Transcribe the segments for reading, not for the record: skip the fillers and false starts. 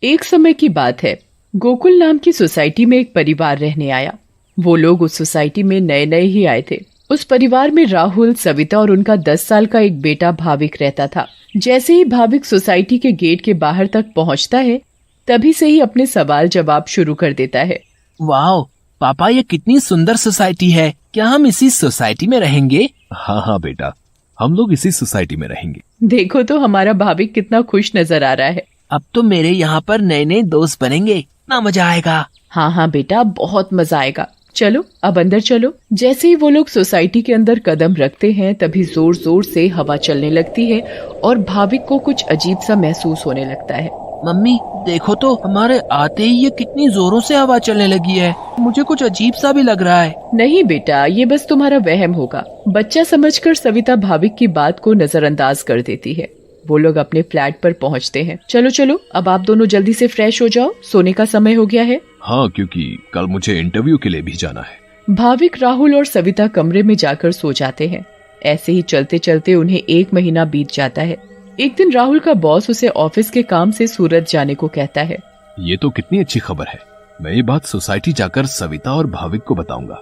एक समय की बात है। गोकुल नाम की सोसाइटी में एक परिवार रहने आया। वो लोग उस सोसाइटी में नए नए ही आए थे। उस परिवार में राहुल, सविता और उनका 10 साल का एक बेटा भाविक रहता था। जैसे ही भाविक सोसाइटी के गेट के बाहर तक पहुंचता है, तभी से ही अपने सवाल जवाब शुरू कर देता है। वाह पापा, ये कितनी सुंदर सोसाइटी है। क्या हम इसी सोसाइटी में रहेंगे? हाँ हाँ बेटा, हम लोग इसी सोसाइटी में रहेंगे। देखो तो हमारा भाविक कितना खुश नजर आ रहा है। अब तो मेरे यहाँ पर नए नए दोस्त बनेंगे, इतना मजा आएगा। हाँ हाँ बेटा, बहुत मजा आएगा। चलो अब अंदर चलो। जैसे ही वो लोग सोसाइटी के अंदर कदम रखते हैं, तभी जोर जोर से हवा चलने लगती है और भाविक को कुछ अजीब सा महसूस होने लगता है। मम्मी देखो तो, हमारे आते ही ये कितनी जोरों से हवा चलने लगी है। मुझे कुछ अजीब सा भी लग रहा है। नहीं बेटा, ये बस तुम्हारा वहम होगा। बच्चा समझकर सविता भाविक की बात को नजरअंदाज कर देती है। वो लोग अपने फ्लैट पर पहुंचते हैं। चलो चलो, अब आप दोनों जल्दी से फ्रेश हो जाओ, सोने का समय हो गया है। हाँ, क्योंकि कल मुझे इंटरव्यू के लिए भी जाना है। भाविक, राहुल और सविता कमरे में जाकर सो जाते हैं। ऐसे ही चलते चलते उन्हें 1 महीना बीत जाता है। एक दिन राहुल का बॉस उसे ऑफिस के काम से सूरत जाने को कहता है। ये तो कितनी अच्छी खबर है। मैं ये बात सोसाइटी जाकर सविता और भाविक को बताऊंगा,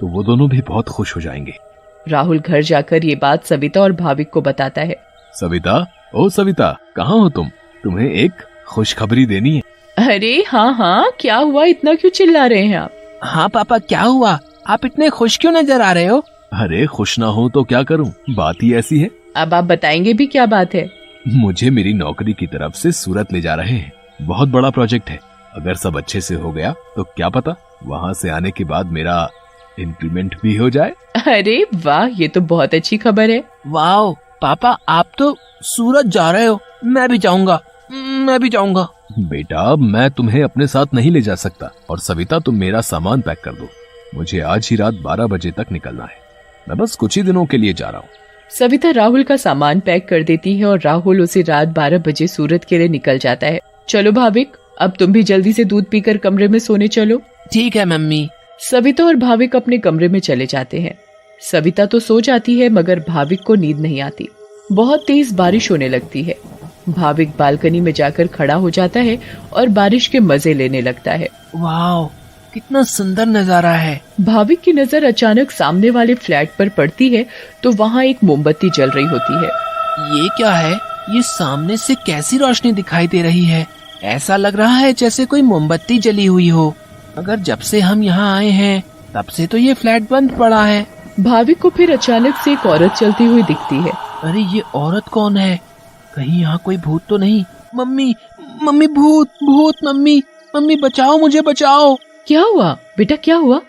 तो वो दोनों भी बहुत खुश हो जाएंगे। राहुल घर जाकर ये बात सविता और भाविक को बताता है। सविता, ओ सविता, कहाँ हो तुम? तुम्हें एक खुशखबरी देनी है। अरे हाँ हाँ, क्या हुआ? इतना क्यों चिल्ला रहे हैं आप? हाँ पापा, क्या हुआ? आप इतने खुश क्यों नजर आ रहे हो? अरे खुश ना हो तो क्या करूं, बात ही ऐसी है। अब आप बताएंगे भी, क्या बात है? मुझे मेरी नौकरी की तरफ से सूरत ले जा रहे हैं। बहुत बड़ा प्रोजेक्ट है। अगर सब अच्छे से हो गया तो क्या पता वहाँ से आने के बाद मेरा इंक्रीमेंट भी हो जाए। अरे वाह, ये तो बहुत अच्छी खबर है। वाह पापा, आप तो सूरत जा रहे हो। मैं भी जाऊंगा, मैं भी जाऊंगा। बेटा, मैं तुम्हें अपने साथ नहीं ले जा सकता। और सविता, तुम मेरा सामान पैक कर दो। मुझे आज ही रात 12 बजे तक निकलना है। मैं बस कुछ ही दिनों के लिए जा रहा हूँ। सविता राहुल का सामान पैक कर देती है और राहुल उसे रात 12 बजे सूरत के लिए निकल जाता है। चलो भाविक, अब तुम भी जल्दी से दूध पीकर कमरे में सोने चलो। ठीक है मम्मी। सविता और भाविक अपने कमरे में चले जाते हैं। सविता तो सो जाती है, मगर भाविक को नींद नहीं आती। बहुत तेज बारिश होने लगती है। भाविक बालकनी में जाकर खड़ा हो जाता है और बारिश के मजे लेने लगता है। वाह, कितना सुंदर नजारा है। भाविक की नजर अचानक सामने वाले फ्लैट पर पड़ती है, तो वहाँ एक मोमबत्ती जल रही होती है। ये क्या है? ये सामने से कैसी रोशनी दिखाई दे रही है? ऐसा लग रहा है जैसे कोई मोमबत्ती जली हुई हो। अगर जब से हम यहाँ आए हैं तब से तो ये फ्लैट बंद पड़ा है। भाविक को फिर अचानक से एक औरत चलती हुई दिखती है। अरे ये औरत कौन है? कहीं यहाँ कोई भूत तो नहीं? मम्मी, मम्मी, भूत, भूत, मम्मी, मम्मी बचाओ, मुझे बचाओ। क्या हुआ बेटा, क्या हुआ?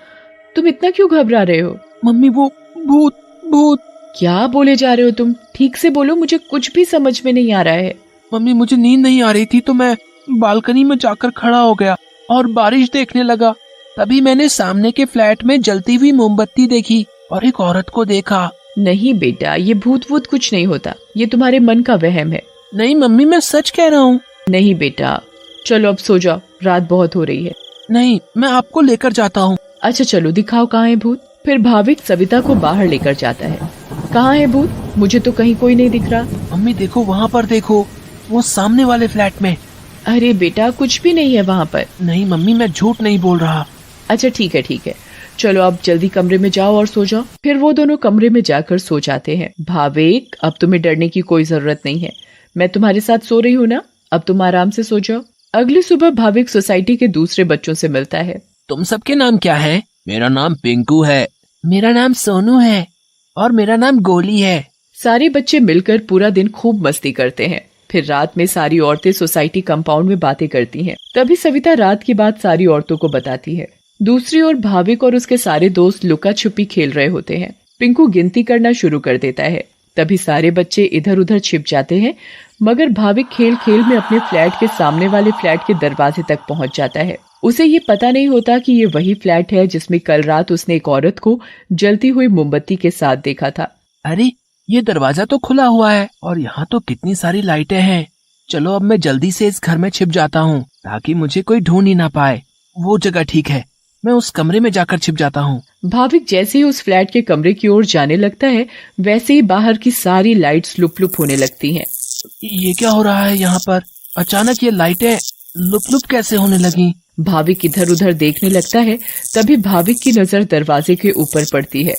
तुम इतना क्यों घबरा रहे हो? मम्मी, वो भूत, भूत। क्या बोले जा रहे हो तुम? ठीक से बोलो, मुझे कुछ भी समझ में नहीं आ रहा है। मम्मी, मुझे नींद नहीं आ रही थी तो मैं बालकनी में जाकर खड़ा हो गया और बारिश देखने लगा। तभी मैंने सामने के फ्लैट में जलती हुई मोमबत्ती देखी और एक औरत को देखा। नहीं बेटा, ये भूत वूत कुछ नहीं होता। ये तुम्हारे मन का वहम है। नहीं मम्मी, मैं सच कह रहा हूँ। नहीं बेटा, चलो अब सो जाओ, रात बहुत हो रही है। नहीं, मैं आपको लेकर जाता हूँ। अच्छा चलो, दिखाओ कहाँ है भूत। फिर भाविक सविता को बाहर लेकर जाता है। कहाँ है भूत? मुझे तो कहीं कोई नहीं दिख रहा। मम्मी देखो, वहाँ पर देखो, वो सामने वाले फ्लैट में। अरे बेटा, कुछ भी नहीं है वहाँ पर। नहीं मम्मी, मैं झूठ नहीं बोल रहा। अच्छा ठीक है ठीक है, चलो अब जल्दी कमरे में जाओ और सो जाओ। फिर वो दोनों कमरे में जाकर सो जाते हैं। भाविक, अब तुम्हें डरने की कोई जरूरत नहीं है। मैं तुम्हारे साथ सो रही हूँ ना, अब तुम आराम से सो जाओ। अगली सुबह भाविक सोसाइटी के दूसरे बच्चों से मिलता है। तुम सबके नाम क्या है? मेरा नाम पिंकू है। मेरा नाम सोनू है। और मेरा नाम गोली है। सारे बच्चे मिलकर पूरा दिन खूब मस्ती करते हैं। फिर रात में सारी औरतें सोसाइटी कंपाउंड में बातें करती हैं। तभी सविता रात की बात सारी औरतों को बताती है। दूसरी ओर भाविक और उसके सारे दोस्त लुका छुपी खेल रहे होते हैं। पिंकू गिनती करना शुरू कर देता है। तभी सारे बच्चे इधर उधर छिप जाते हैं, मगर भाविक खेल खेल में अपने फ्लैट के सामने वाले फ्लैट के दरवाजे तक पहुंच जाता है। उसे ये पता नहीं होता कि ये वही फ्लैट है जिसमें कल रात उसने एक औरत को जलती हुई मोमबत्ती के साथ देखा था। अरे ये दरवाजा तो खुला हुआ है और यहाँ तो कितनी सारी लाइटें हैं। चलो अब मैं जल्दी से इस घर में छिप जाता हूँ ताकि मुझे कोई ढूंढ ही ना पाए। वो जगह ठीक है, मैं उस कमरे में जाकर छिप जाता हूँ। भाविक जैसे ही उस फ्लैट के कमरे की ओर जाने लगता है, वैसे ही बाहर की सारी लाइट्स लुप लुप होने लगती हैं। ये क्या हो रहा है यहाँ पर? अचानक ये लाइटें लुप लुप कैसे होने लगी? भाविक इधर उधर देखने लगता है। तभी भाविक की नजर दरवाजे के ऊपर पड़ती है।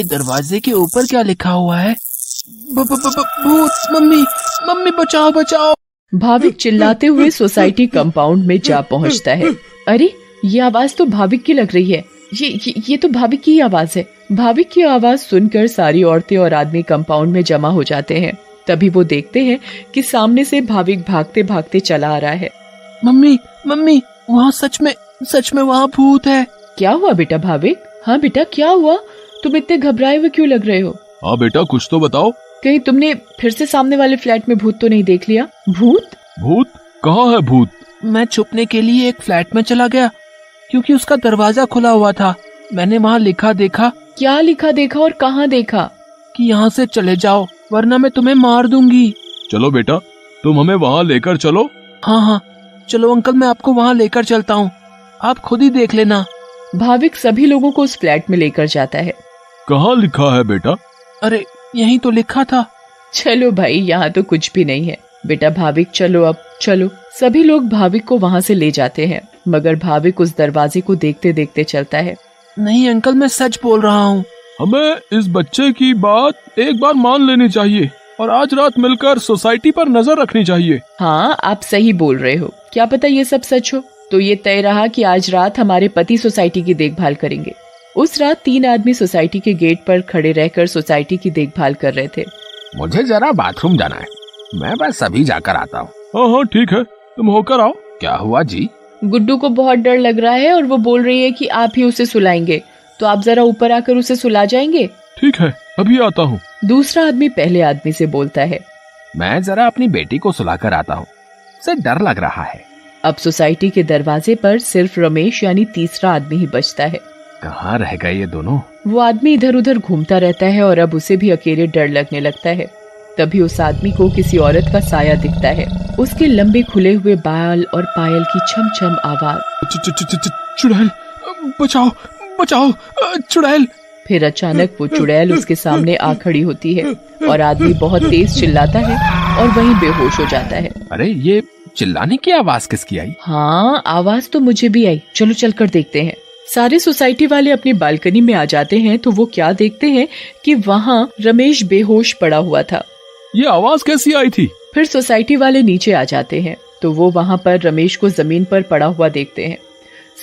दरवाजे के ऊपर क्या लिखा हुआ है? भूत! मम्मी, मम्मी बचाओ बचाओ! भाविक चिल्लाते हुए सोसाइटी कंपाउंड में जा पहुंचता है। अरे, ये आवाज तो भाविक की लग रही है। ये तो भाविक की आवाज है। भाविक की आवाज सुनकर सारी औरतें और आदमी कंपाउंड में जमा हो जाते हैं। तभी वो देखते हैं कि सामने से भाविक भागते भागते चला आ रहा है। मम्मी, मम्मी, वहाँ सच में वहाँ भूत है। क्या हुआ बेटा भाविक? हाँ बेटा, क्या हुआ? तुम इतने घबराए हुए क्यों लग रहे हो? हाँ बेटा, कुछ तो बताओ। कहीं तुमने फिर से सामने वाले फ्लैट में भूत तो नहीं देख लिया? भूत? भूत? कहाँ है भूत? मैं छुपने के लिए एक फ्लैट में चला गया क्योंकि उसका दरवाजा खुला हुआ था। मैंने वहाँ लिखा देखा। क्या लिखा देखा और कहाँ देखा? कि यहाँ से चले जाओ वरना मैं तुम्हें मार दूंगी। चलो बेटा, तुम हमें वहाँ लेकर चलो। हाँ, चलो अंकल, मैं आपको वहाँ लेकर चलता हूँ, आप खुद ही देख लेना। भाविक सभी लोगों को उस फ्लैट में लेकर जाता है। कहाँ लिखा है बेटा? अरे, यहीं तो लिखा था। चलो भाई, यहाँ तो कुछ भी नहीं है। बेटा भाविक, चलो अब चलो। सभी लोग भाविक को वहाँ से ले जाते हैं, मगर भाविक उस दरवाजे को देखते देखते चलता है। नहीं अंकल, मैं सच बोल रहा हूँ। हमें इस बच्चे की बात एक बार मान लेनी चाहिए और आज रात मिलकर सोसाइटी पर नजर रखनी चाहिए। हाँ, आप सही बोल रहे हो। क्या पता ये सब सच हो। तो ये तय रहा कि आज रात हमारे पति सोसाइटी की देखभाल करेंगे। उस रात 3 आदमी सोसाइटी के गेट पर खड़े रहकर सोसाइटी की देखभाल कर रहे थे। मुझे जरा बाथरूम जाना है, मैं बस अभी जाकर आता हूँ। हाँ ठीक है, तुम होकर आओ। क्या हुआ जी? गुड्डू को बहुत डर लग रहा है और वो बोल रही है कि आप ही उसे सुलाएंगे, तो आप जरा ऊपर आकर उसे सुला जाएंगे? ठीक है, अभी आता हूँ। दूसरा आदमी पहले आदमी से बोलता है। मैं जरा अपनी बेटी को सुलाकर आता हूँ, उसे डर लग रहा है। अब सोसाइटी के दरवाजे पर सिर्फ रमेश यानी तीसरा आदमी ही बचता है। कहाँ रह गए ये दोनों? वो आदमी इधर उधर घूमता रहता है और अब उसे भी अकेले डर लगने लगता है। तभी उस आदमी को किसी औरत का साया दिखता है। उसके लंबे खुले हुए बाल और पायल की छम छम आवाज। चुड़ैल, बचाओ बचाओ, चुड़ैल। फिर अचानक वो चुड़ैल उसके सामने आ खड़ी होती है और आदमी बहुत तेज चिल्लाता है और वहीं बेहोश हो जाता है। अरे, ये चिल्लाने की आवाज किसकी आई? हाँ, आवाज तो मुझे भी आई। चलो चलकर देखते हैं। सारे सोसाइटी वाले अपनी बालकनी में आ जाते हैं तो वो क्या देखते हैं कि वहाँ रमेश बेहोश पड़ा हुआ था। ये आवाज कैसी आई थी? फिर सोसाइटी वाले नीचे आ जाते हैं तो वो वहाँ पर रमेश को जमीन पर पड़ा हुआ देखते हैं।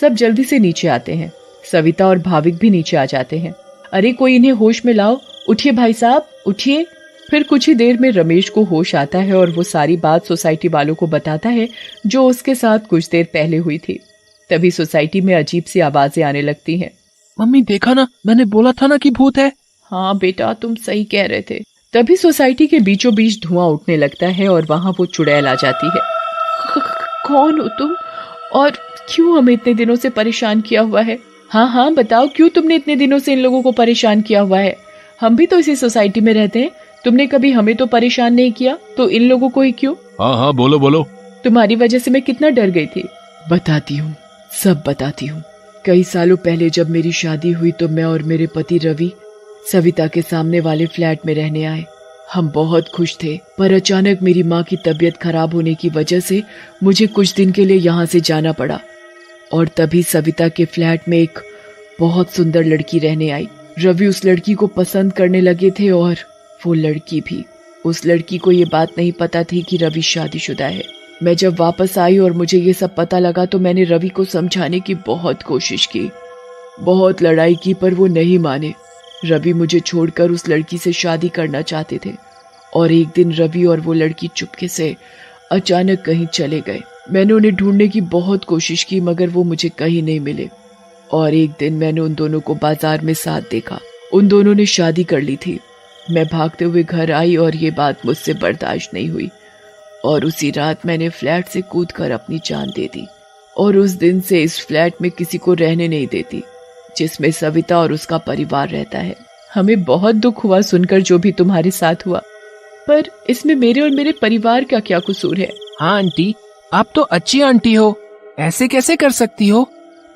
सब जल्दी से नीचे आते हैं। सविता और भाविक भी नीचे आ जाते हैं। अरे, कोई इन्हें होश में लाओ। उठिए भाई साहब, उठिए। फिर कुछ ही देर में रमेश को होश आता है और वो सारी बात सोसाइटी वालों को बताता है जो उसके साथ कुछ देर पहले हुई थी। तभी सोसाइटी में अजीब सी आवाजें आने लगती हैं। मम्मी, देखा ना, मैंने बोला था ना कि भूत है। हाँ बेटा, तुम सही कह रहे थे। तभी सोसाइटी के बीचों बीच धुआं उठने लगता है और वहाँ वो चुड़ैल आ जाती है। कौन हो तुम और क्यों हमें इतने दिनों से परेशान किया हुआ है? हाँ, बताओ, क्यों तुमने इतने दिनों से इन लोगों को परेशान किया हुआ है? हम भी तो इसी सोसाइटी में रहते हैं। तुमने कभी हमें तो परेशान नहीं किया, तो इन लोगों को ही क्यों? हाँ, बोलो बोलो। तुम्हारी वजह से मैं कितना डर गई थी। बताती हूँ, सब बताती हूँ। कई सालों पहले जब मेरी शादी हुई तो मैं और मेरे पति रवि सविता के सामने वाले फ्लैट में रहने आए। हम बहुत खुश थे, पर अचानक मेरी माँ की तबीयत खराब होने की वजह से मुझे कुछ दिन के लिए यहाँ से जाना पड़ा। और तभी सविता के फ्लैट में एक बहुत सुंदर लड़की रहने आई। रवि उस लड़की को पसंद करने लगे थे और वो लड़की भी। उस लड़की को ये बात नहीं पता थी कि रवि शादीशुदा है। मैं जब वापस आई और मुझे ये सब पता लगा तो मैंने रवि को समझाने की बहुत कोशिश की, बहुत लड़ाई की, पर वो नहीं माने। रवि मुझे छोड़कर उस लड़की से शादी करना चाहते थे और एक दिन रवि और वो लड़की चुपके से अचानक कहीं चले गए। मैंने उन्हें ढूंढने की बहुत कोशिश की मगर वो मुझे कहीं नहीं मिले। और एक दिन मैंने उन दोनों को बाजार में साथ देखा। उन दोनों ने शादी कर ली थी। मैं भागते हुए घर आई और ये बात मुझसे बर्दाश्त नहीं हुई और उसी रात मैंने फ्लैट से कूदकर अपनी जान दे दी। और उस दिन से इस फ्लैट में किसी को रहने नहीं देती जिसमें सविता और उसका परिवार रहता है। हमें बहुत दुख हुआ सुनकर जो भी तुम्हारे साथ हुआ, पर इसमें मेरे और मेरे परिवार का क्या कसूर है? हाँ आंटी, आप तो अच्छी आंटी हो, ऐसे कैसे कर सकती हो?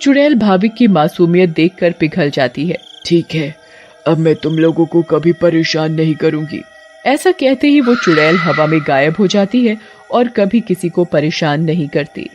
चुड़ैल भाविक की मासूमियत देखकर पिघल जाती है। ठीक है, अब मैं तुम लोगों को कभी परेशान नहीं करूंगी। ऐसा कहते ही वो चुड़ैल हवा में गायब हो जाती है और कभी किसी को परेशान नहीं करती।